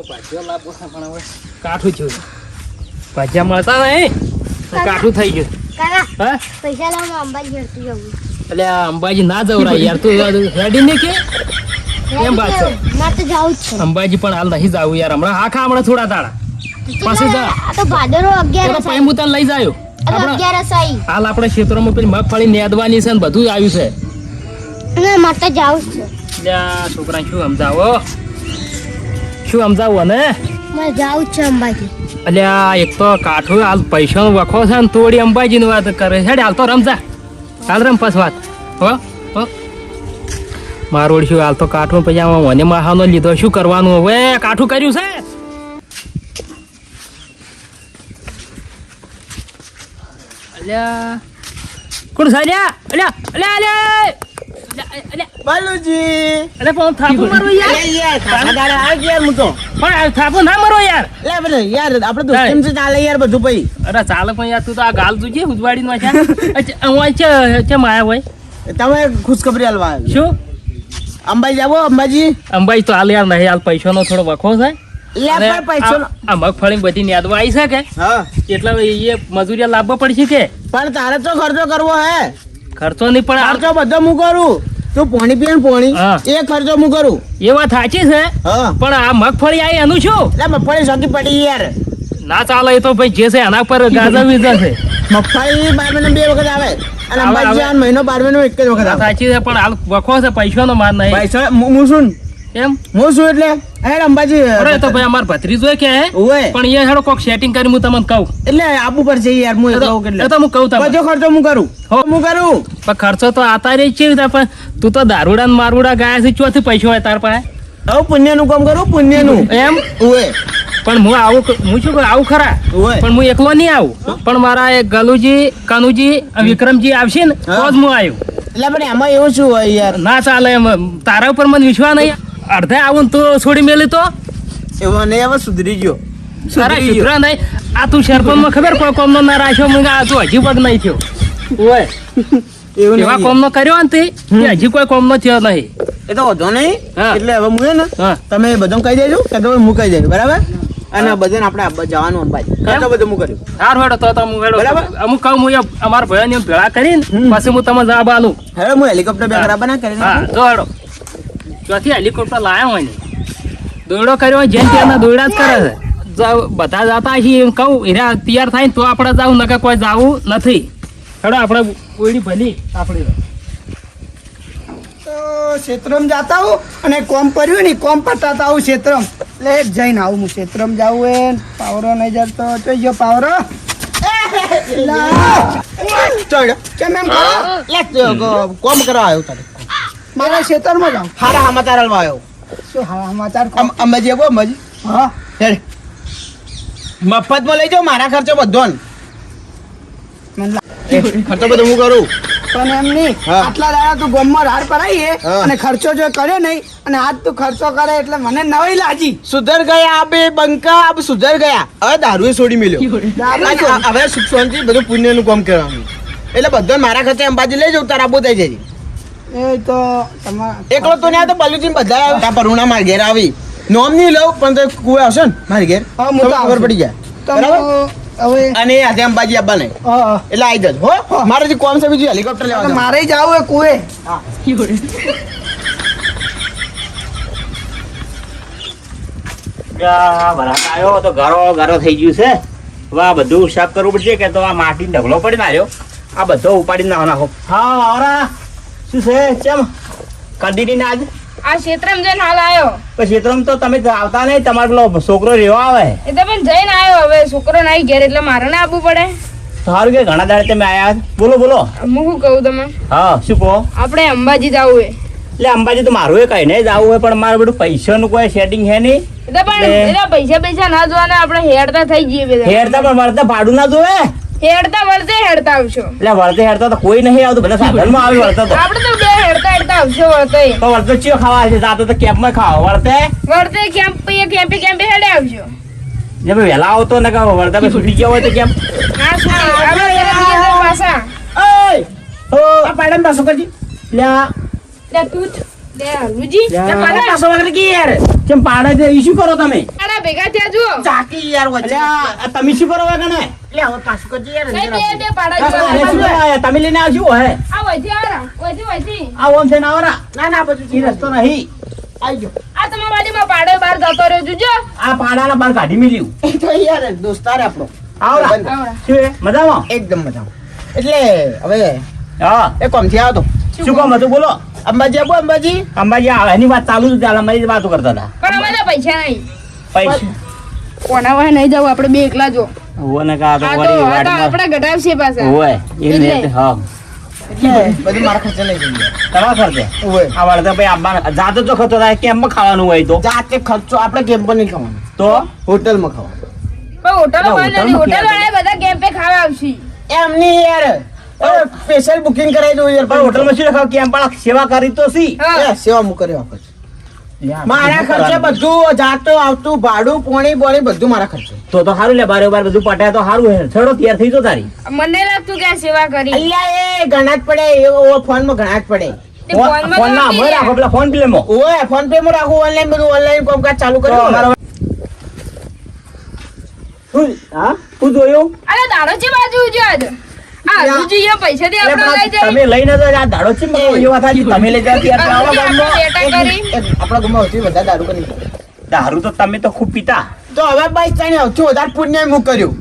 ભાજીઓ લાવો પણ હવે કાઠું થયું ભાજીયા મળતા નહીં કાઠું થઈ ગયું કાકા હા પૈસા લાવો અંબાજી હેરતું જવું એટલે આ અંબાજી ના જવરાય યાર તું રેડી નહીં કે કેમ વાત છે મારે તો જાવું જ છે અંબાજી પણ હાલ નહીં જાવું યાર હમણાં આખા હમણાં થોડા તાળા પાછી જા આ તો ભાદરો 11 પૈ હું તને લઈ જાયો આ 11 આઈ હાલ આપણે ક્ષેત્રમાં પેલી મગફળી નેદવાની છે ને બધું આવ્યું છે ના મારે તો જાવું જ છે એટલે આ છોકરા શું સમજાવો ને મારે જાવું જ છે અંબાજી એટલે આ એક તો કાઠું હાલ પૈસાનો વખો છે ને તોડી અંબાજીની વાત કરે છે હાલ તો રમજા હાલ રમ પાસ વાત હો મારું શું હાલ તો કાઠું પછી મને માહાનો લીધો શું કરવાનું હવે કાઠું કર્યું છે અલ્યા કોણ સાલ્યા અલ્યા અલ્યા અલ્યા બાલુજી અલે પણ થાપો મારો યાર દાડા આ યાર હું તો પણ થાપો ના મારો યાર લે બરે યાર આપણે તો કેમ છે ચાલે યાર બધું પઈ અરે ચાલે પણ યાર તું તો આ ગાલ તુજે ઉજવાડી નો છે અચ્છા છે માયા હોય તમે ખુશખબરી આલવા શું અંબાજી જાવો અંબાજી અંબાઈ તો હાલ યાર નહીં હાલ પૈસાનો થોડો વખો છે લે પર પૈસો આ મગફળી બધી નેદવા આવી છે કે હા એટલે એ મજૂરિયા લાવવો પડશે કે પણ તારે તો ખર્ચો કરવો હે ખર્ચો નહીં પણ ખર્ચો બધો હું કરું તું પોણી પીએ ને પોણી હા. એ ખર્ચો હું કરું એ વાત સાચી છે હા પણ આ મગફળી આવી એનું શું લે મગફળી સકી પડી યાર ના ચાલે એ તો ભાઈ જે છે એના પર ગાજવી જશે મગફળી 12 મહિને 2 વખત આવે અને આવે, અંબાજી આવે. આ મહિનો 12 મહિનો એક જ વખત આવે સાચી છે પણ હાલ વખો છે પૈસાનો માર નહીં પૈસા હું શું એમ હું શું એટલે હે અંબાજી અરે તો ભાઈ અમાર ભત્રીજો કે હે ઓય પણ એ હેડો કોક સેટિંગ કરી હું તમને કહું એટલે આબુ પર છે યાર હું એકલો એ કેટલે તો હું કહું તમને બધો ખર્ચો હું કરું હો. હું કરું પણ ખર્ચો તો આતા રહી છે પણ તું તો દારૂડા ને મારુડા ગાયા છે ચોથી પૈસો હોય તાર પાસે હવે પુણ્યનું કામ કરું પુણ્યનું એમ ઓય પણ હું આવું હું શું કરું આવું ખરા ઓય પણ હું એકલો નહીં આવું પણ મારા એક ગલુજી કનુજી વિક્રમજી આવશે ને તો જ હું આવ્યું એટલે પણ એમાં એવું શું હોય યાર ના ચાલે એમ તારા ઉપર મને વિશ્વાસ નહીં અડધે આવું ને તો છોડી મેલી તો એવો નહીં હવે સુધરી ગયો તારા સુધરા નહીં આ તું સરપંચમાં ખબર કોઈ કોમનો ના રાખ્યો મને આ તું હજી પગ નહીં થયો ઓય એવું એવા નહીં કોમનો કર્યો ને તે હજી કોઈ કોમનો થયો નહીં એ તો વધો નહીં હા. એટલે હવે હું હે ને હા તમે બધું કહી દેજો કે તમે હું કહી દેજો બરાબર અને બધાને આપણે જવાનું અંબાજી ખર્ચો બધું હું કર્યું સારું હેડો તો હું હેડો બરાબર. અમુક કહું હું અમારા ભાઈને ભેળા કરીને પછી હું તમને જવાબ આલું હવે હું હેલિકોપ્ટર બે બરાબર ના કરી હા જો હેડો ચોથી હેલિકોપ્ટર લાયા હોય ને દોયડો કર્યો હોય જેમ ત્યાંના દોયડા જ કરે છે બધા જતા છીએ એમ કહું એના તૈયાર થાય ને તો આપણે જાવું નકર કોઈ જાવું નથી હેડો આપણે ઓયડી ભલી આપણી તો ક્ષેત્રમ જાતા હું અને કોમ કર્યું ને કોમ પતાતા આવું ક્ષેત્રમ એટલે જઈને આવું હું ક્ષેત્રમ જાવું એ પાવરો નહીં જતો તો જો પાવરો ચડ કેમ એમ કરો કોમ કરવા આવ્યો તારે મારા ક્ષેત્રમાં જાઉં હારા સમાચાર આલવા આવ્યો શું હા સમાચાર કહો. અંબાજી આવો અંબાજી હા હેડ મફતમાં લઈ જાઓ મારા ખર્ચો બધો ને. મને ખર્ચો બધો હું કરું પણ એમ નહીં હા. આટલા દાડા તું ગોમમાં રાડ પડાવીએ હા. અને ખર્ચો જો કર્યો નહીં અને આજ તું ખર્ચો કરે એટલે મને નવાઈ લાગી સુધર ગયા આ બે બંકા આ સુધર ગયા હવે દારૂ છોડી મેલ્યો દારૂ અને છોડી. હવે સુખ શાંતિ બધું પુણ્યનું કામ કરવાનું એટલે બધો મારા ખર્ચે અંબાજી લઈ જાઉં તારા આબુ થઈ જાય એ તો તમારા એકલો તો નહીં આ તો બાલુજી બધા આવ્યા પરુણા માર ઘેર આવી નોમ નહીં લઉં પણ તો કુએ આવશે ને મારી ઘેર હા, હું તો તો ખબર આવશું. પડી જાય તો બરાબર હવે અને એ આજે અંબાજી આવવા નહીં હા, એટલે આવી જજો હો મારે જે કોમ છે બીજું હેલિકોપ્ટર લેવા હા. જવાનું. મારે જાવું એ કુએ આવ્યો તો ગારો થઈ ગયું છે હવે આ બધું સાફ કરવું પડશે કે તો આ માટી ઢગલો પડી આવ્યો આ બધો ઉપાડી નાખો હા આવરા શું છે કેમ કંટીની આજ આ ક્ષેત્રમાં જઈને હાલ આવ્યો પછી ક્ષેત્રમાં તો તમે આવતા નહીં તમારો પેલો છોકરો રેવા આવે એ તો પણ જઈને આવ્યો હવે છોકરો નાઈ ઘેર એટલે મારે ના આવવું પડે સારું કે ઘણા દાડે તમે આયા બોલો બોલો હું શું કહું તમે હા શું કહો આપણે અંબાજી જવું એટલે અંબાજી તો મારું એ કઈ નહીં જવું હોય પણ મારે બધું પૈસાનું કોઈ સેટિંગ છે નહીં એટલે પણ એના પૈસા ના જોવાના આપણે હેડતા થઈ જઈએ બધા હેરતા પણ વળતા ભાડું ના જોવે હેડતા વળતે હેડતા આવશો એટલે વળતે હેરતા તો કોઈ નહીં આવતું બધા સાધનમાં આવે વળતા તો આપણે તો બે હેડતા આવશો વળતે તો વળતો ચિયો ખાવા છે જાતો તો કેમ્પમાં ખાવા વળતે વળતે કેમ્પે હેડે આવશો જે ભાઈ વહેલા આવતો ને કે વળતા ભાઈ છૂટી ગયા હોય તો કેમ હા શું આપણે જરા પાછા આ પાડમ પાછો કરજી લ્યા એટલે તું જ લે હલુજી પાછો વગર કે યાર કેમ પાડે છે ઈ શું કરો તમે પાડા ભેગા થયા જુઓ ચાકી યાર વચ્ચે અલ્યા આ તમે શું કરો વગર ને લે હવે પાછું કરજે યાર નહીં, બે પાડા અરે જોવા શું આવ્યા. આયા? તમે લઈને આવજો હે આ વધી આવરા વધી આ ઓમ છે ના આવરા ના ના બધું ઈ રસ્તો નહીં આવી ગયો આ તમારા બાજુમાં પાડો બહાર જતો રહ્યો જોજો આ પાડાના બાર કાઢી મેલ્યું એ તો યાર દોસ્તાર આપણો આવરા આવરા શું હે? મજામાં એકદમ મજામાં એટલે હવે હા એ કોમથી આવતો શું કામ હતું બોલો અંબાજી આબુ અંબાજી અંબાજી આ એની વાત ચાલુ છે અમારી વાતો કરતા હતા પણ અમે તો પૈસા નહીં પૈસા કોના વાય નહીં જવું આપણે બે એકલા જો ઓય ને કા તો આ તો વળી આ તો વાડમાં આપણે ગઢાવશે પાછા ઓય એ એટલે. રીતે હા એટલે બધું મારા ખર્ચે લઈ જઈએ તમારા ખર્ચે ઓય આ વળતા ભાઈ આંબા જાતો તો ખતો થાય કેમ્પમાં ખાવાનું હોય તો જાતે ખર્ચો આપણે કેમ પણ નહીં ખાવાનો તો હોટલમાં ખાવાનો પણ હોટલો ના, બંધ નથી હોટલમાં હોટલ વાળા બધા કેમ્પે ખાવા આવશે એમની યાર સ્પેશિયલ બુકિંગ કરાવી દઉં યાર પણ હોટલમાં શું લખાવ કેમ્પ વાળા સેવા કરી તો સી હા એ સેવા હું કર્યો આખો મારા ખર્ચે બધું જાતો આવતું ભાડું પોણી બોણી બધું મારા ખર્ચે તો સારું લે બારે બાર બધું પટાય તો સારું હે છોડો તૈયાર થઈ તો તારી મને નહીં લાગતું કે આ સેવા કરી અલ્યા એ ઘણા જ પડે એવો ફોનમાં ઘણા જ પડે તે ફોનમાં ફોન ના તો અમે રાખો પેલા ફોન પ્લે માં ઓય ફોન પે માં રાખું ઓનલાઈન બધું ઓનલાઈન કામકાજ ચાલુ તો કર્યું અમારા શું હા શું જોયું અરે દાડો છે બાજુ જો આજ આ હજુજી એ પૈસા થી એટલે આપણે લઈ પણ જાય તમે લઈને તો આ દાડો છે ને એ વાત સાચી. તમે લઈ જાઓ ત્યારે તો આવો આપણે ગામમાં. લેટા કરી આપણા ગામમાં સૌથી વધારે દારૂ કરી દારૂ તો તમે તો ખૂબ પીતા તો હવે બાઈક ચાલી સૌથી વધારે પુણ્ય હું કર્યું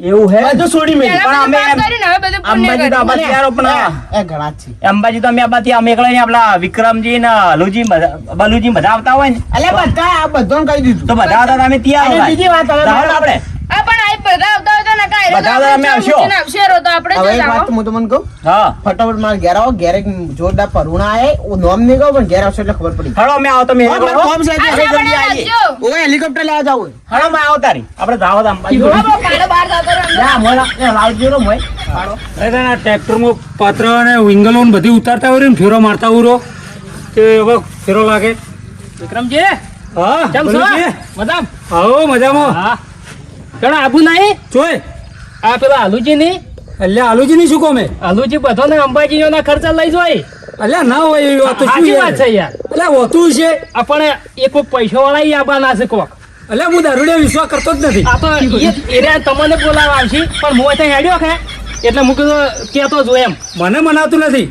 એવું હે બધું છોડી મેં પહેલા પણ અમે બધું પાપ કરીને હવે બધું પુણ્ય અંબાજી તો કર્યું. આબાથી યાર પણ એ ઘણા જ છે અંબાજી તો અમે આબાથી અમે એકલા નહીં આપલા વિક્રમજી ને હલુજી બલુજી બધા આવતા હોય ને અલ્યા બધા આ બધાને કહી દીધું તો બધા આવતા તો અમે ત્યાં અને આવતા. બીજી વાત હવે રાહુલ આપણે આ પણ આ બધા આવતા હોય તો નકા એ બધા લોકો અમે આવશો. મૂકીને આવશે રો તો આપણે હવે જો એક વાત જાઓ. હું તમને કહું હા ફટાફટ મારા ઘેર આવો ઘેર એક જોરદાર પરુણા આયે હું નોમ નહીં કહું પણ ઘેર આવશે એટલે ખબર પડી હળો અમે આવો તમે હા, મારે ફોર્મ છે, આ એટલે સામાન જલ્દી આવીએ. રાખજો. ઓય હેલિકોપ્ટર લેવા જાવ હળો અમે આવો તારી આપણે જાઓ તો અંબાજી હા, બહુ પાડો બહાર જતો રહ્યો અંદર. યા મોલા એ લાવજો રો મોય ટ્રેક્ટરમાં પાત્ર અને વિંગલો ને બધી ઉતારતા હોય ને ફેરો મારતા હોય તે હવે ફેરો લાગે વિક્રમજી હા કેમ છો મજામાં આવો મજામાં હા ઘણા આબુ નહીં જોય આ પેલા આલુજી ની અલ્યા આલુજી ની શું કોમે આલુજી બધો ને અંબાજી ના ખર્ચા લઈ જોય અલ્યા ના હોય એવી વાત તો શું વાત છે યાર અલ્યા હોતું છે આપણે એક પૈસા વાળા આબાના છે કોક અલ્યા હું દારૂડિયા વિશ્વાસ કરતો જ નથી આ તો એરિયા તમને બોલાવા આવશે પણ હું ત્યાં હેડ્યો કે એટલે હું કીધું કેતો જો એમ મને મનાતું નથી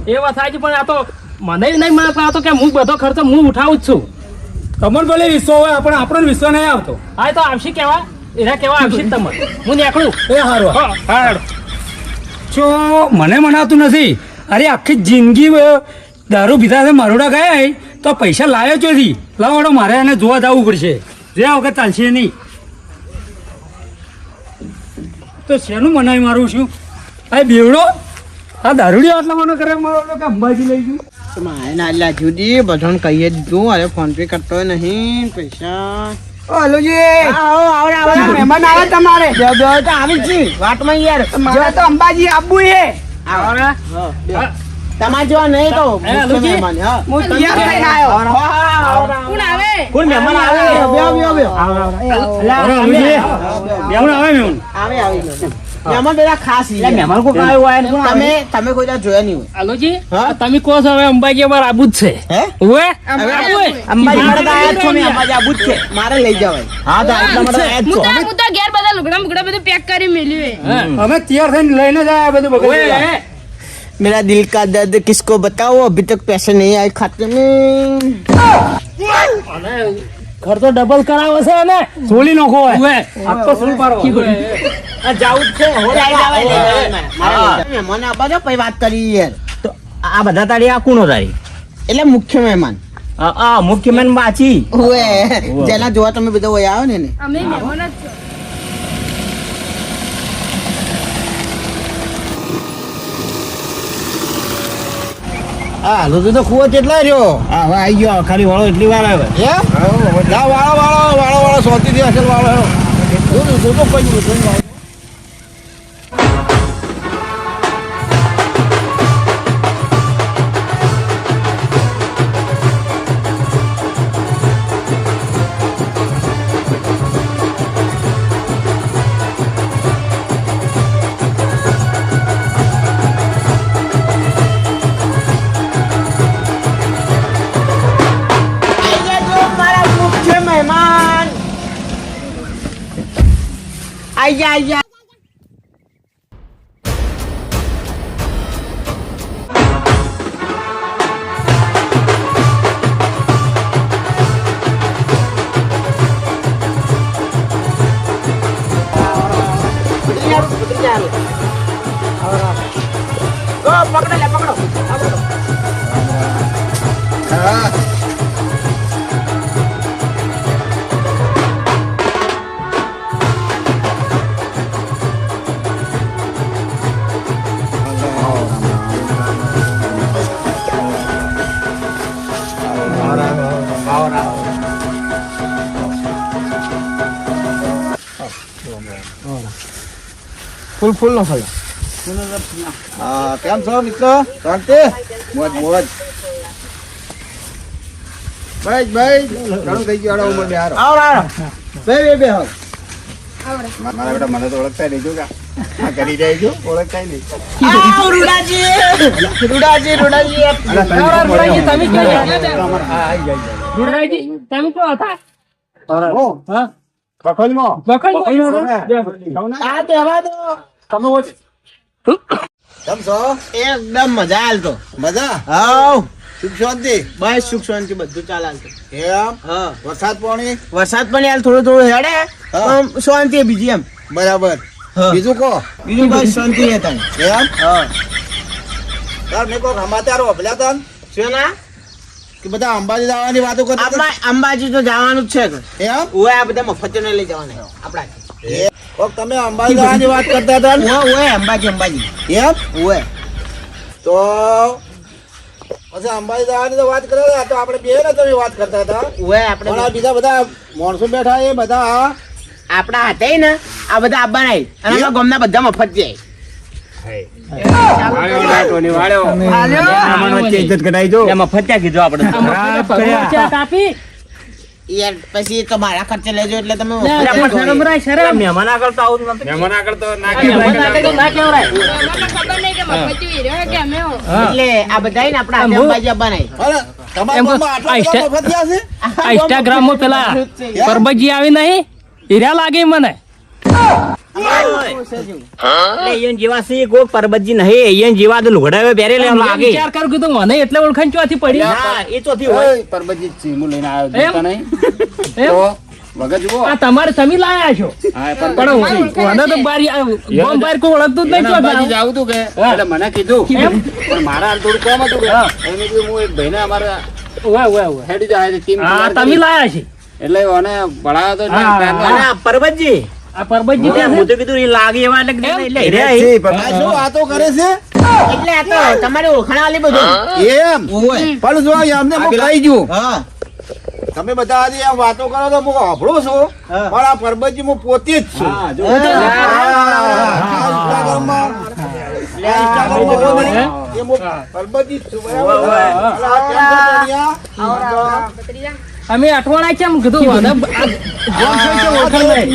એ વાત સાચી પણ આ તો મને નહીં મનાતું આ તો કે હું બધો ખર્ચો હું ઉઠાવું જ છું તમને ભલે વિશ્વાસ હોય પણ આપણો વિશ્વાસ નહીં આવતો હા તો આવશે કેવા એના કેવા આવશે જ તમને હું નીકળું એ હારું હા જો મને મનાતું નથી અરે આખી જિંદગી દારૂ પીધા છે મારોડા ગયા તો પૈસા લાવ્યો ચોથી લાવડો મારે એને જોવા જવું પડશે જે વખત ચાલશે નહીં તો શેનું મનાવી મારું છું આ બેવડો આ દારૂડી આટલા મને કરે મારો કે અંબાજી લઈ ગયું મારે ના અલ્યા જુદી બધાને કહીએ દીધું અરે ફોન પે કરતો નહીં પૈસા ઓ હલોજી આવો આવડે આવડે મહેમાન આવે તમારે બે બે તો આવી જ છે વાતમાં યાર મારે તો અંબાજી આબુ છે તમારે જેવા નહીં તો હે, અલુજી? મહેમાન, હા. હું તૈયાર થઈને આવ્યો કોણ આવે કોણ મહેમાન આવે બેહો, બેહો, બેહો. અરે અમીજી, બેવડો આવે મેં આવે આવી મહેમાન બધા ખાસ છે. એટલે મહેમાન કોઈ આવ્યો હોય ને કોણ આવે? તમે કોઈ દાડો જોયા નહીં હોય આલોજી હા? તમે કહો છો હવે અંબાજી અમારે આબુ જ છે હે ઓવે અંબાજી અંબાજી માટે તો આયા જ છો ને, અંબાજી આબુ જ છે. મારે લઈ જવાય હા તો એટલા માટે આયા જ છો. હું તો ઘેર બધા લુગડા મુગડા બધું પેક કરી મેલ્યું અમે તૈયાર થઈને લઈને જ આવ્યા બધું બગડી मेरा दिल का दर्द किसको बताओ अभी तक पैसे नहीं आए खाते में ખર્ચો ડબલ કરાવો છે ને સોલી નાખો હોય આખો સોલ પાડો આ જાવું જ છે હોરે આવી જવાય ને. હા. મહેમાન આપવા દો પછી વાત કરી યાર તો આ બધા તારી આ કોનો તારી એટલે મુખ્ય મહેમાન આ મુખ્ય મહેમાન બાચી ઓએ જેના જોવા તમે બધા હોય આવો ને અમે મહેમાન જ છો હા હાલો તો ખુવા કેટલા રહ્યો હા હવે આવી ગયો ખાલી વાળો એટલી વાર આવે હે વાળો સોતી થી અસલ વાળો આઈ જા પકડો લે પકડો ફૂલ નો ફળ. હા કેમ છો મિત્રો શાંતિ મોજ મોજ ભાઈ ઘણું થઈ ગયું આડો બે હારો આવો બે હાવ મારા બેટા મને તો ઓળખતા નહીં જોગા આ કરી જાય છો ઓળખતા નહીં આવ રૂડાજી રૂડાજી તમે ક્યાં રૂડાજી તમે ક્યાં હતા હા બખોલમાં આ તહેવાર તો કેમ છો એકદમ મજા હાલતો મજા હાવ સુખ શાંતિ બસ સુખ શાંતિ બધું ચાલે હાલતો એમ હા વરસાદ પાણી હાલ થોડું હેડે પણ શાંતિ બીજી એમ બરાબર બીજું કહો બીજું બસ શાંતિ હતા એમ હા તાર મેં કોઈ સમાચાર વાપર્યા હતા શેના કે બધા અંબાજી જવાની વાતો કરતા અંબાજી તો જવાનું જ છે એમ ઓય આ બધા મફત ને લઈ જવાના આપડા તમે અંબાજી જવાની વાત કરતા હતા ઓય અંબાજી એમ ઓય તો પછી અંબાજી જવાની તો વાત કરતા હતા તો આપણે બે ને તમે વાત કરતા હતા ઓય આપણે બીજા બધા માણસો બેઠા એ બધા આપણા હાથે ને આ બધા આવવાના અને આપણા ગામના બધા મફત જાય પછી તમારા ખર્ચે લેજો એટલે તમે મહેમાન આગળ તો આવું નથી. ખબર નહીં કે મફતી હીરો કે અમે એટલે આ બધા ને આપણા હાથે અંબાજી આવવાના ઇન્સ્ટાગ્રામ માં પેલા પરબતજી આવી નહીં હીરા લાગે મને ઈયન જેવા છે કોઈ પરબતજી નહીં ઈયન જેવા તો લુગડાવે પહેરે લે લાગે વિચાર કરું કીધું મને એટલે ઓળખાણ ચોથી પડી ના એ તો થી હોય પરબતજી સિમુ લઈને આવ્યો એમ? જોતા નહીં એમ? તો વગર જુઓ આ તમારે તમે લાયા છો પણ મને તો બારી બોમ્બ બાર કોઈ ઓળખતું જ નહીં અંબાજી છો જાવું તું કે એટલે મને કીધું પણ મારા હાલ થોડું કામ હતું કે એમ કીધું હું એક ભાઈને અમારા હેડી જાય છે ટીમ હા તમે લાયા છે એટલે એને ભણાવ્યો તો અને આ પરબતજી આ પરબતજી હું ત્યાં તો કીધું એ લાગે એવા એટલે એટલે શું વાતો કરે છે એટલે આ તો તમારે ઓળખાણ આલી બધું એમ પણ જો અમને હું કહી દઉં તમે બધા આજે આ વાતો કરો તો હું સાંભળું છું પણ આ પરબતજી હું પોતે જ છું પરબતજી જ છું બરાબર અમે અઠવાડા કેમ કીધું મને બોમ્બ છે ઓળખાણ નહીં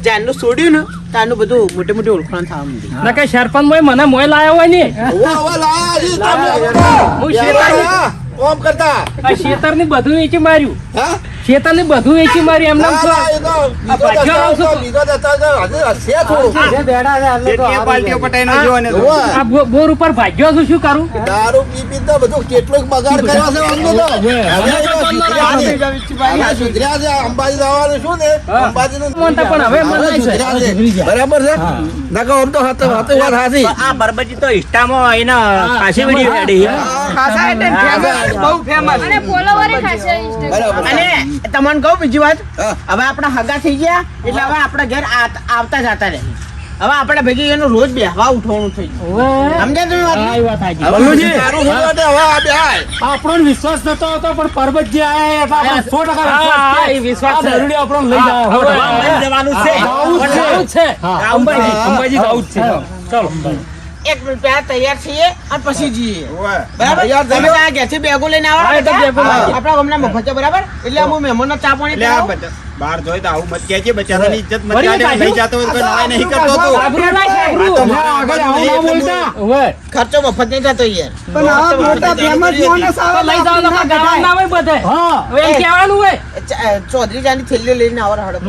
જાનનું છોડ્યું ને તાનું બધું મોટી મોટી ઓળખાણ થવા માંડી ના કઈ સરપંચ મોય મને મોય લાયો હોય ને હું શેતર કોમ કરતા આ શેતર ની બધું વેચી માર્યું શેતર ની બધું વેચી માર્યું એમને આ બોર ઉપર ભાગ્યો છું શું કરું દારૂ પી પી તો બધું કેટલું બગાડ કર્યો છે અમને તો હવે સુધર્યા છે અંબાજી જવાનું શું ને અંબાજી નું પણ હવે મને બરાબર છે નકો આમ તો હતો વાત હાથી આ પરબતજી તો ઇન્સ્ટામાં એના ખાસી વિડિયો એડી બહુ ફેમસ. અને ફોલોવર ખાશે Instagram. અને તમને કહું બીજી વાત હવે આપણા હગા થઈ ગયા એટલે હવે આપણા ઘર આવતા જતા રહે હવે આપણે ભેગી એનું રોજ બેહવા ઉઠવાનું થઈ ગયું સમજ્યા તમે વાત? આ વાત સાચી. બલ્લુજી, તારું શું વાત છે? હવે આ બેહાય. આપણો વિશ્વાસ નતો આવતો પણ પરબતજી આયા એટલે આપણો 100% હા, એ વિશ્વાસ છે. જરૂરી આપણો લઈ જાય હવે જવાનું છે જવું જ છે. અંબાજી અંબાજી જવું જ છે. ચલો એક મિનિટ પહેલા તૈયાર છીએ અને પછી જઈએ ઓય. બરાબર તૈયાર તમે થયો? આ ઘેરથી બેગો લઈને આવો હા, એ તો બેગો લાવીએ. આપણા ગામના મફત છે બરાબર એટલે હું મહેમાનનો ચા પાણી લે આ પીવડાવું. બચા- બહાર જોઈ તો આવું મત કહેજે, બચારાની ઇજ્જત મત વળી જાડે, કાઢ્યું? લઈ જાતો હોય તો કોઈ નવાઈ નહીં કરતો તું. આબરૂ લાય, આબરૂ. આ તો મારા આગળ આવું ના બોલતા. ઓવે. ખર્ચો મફત નહીં થતો યાર પણ આવા મોટા ફેમસ માણસ તો આવે લઈ જાઓ તો લોકો આપણે ના ગાવાના હોય બધે. હવે એમ કહેવાનું હોય ચૌધરી જાની થેલીઓ લઈને આવો હડો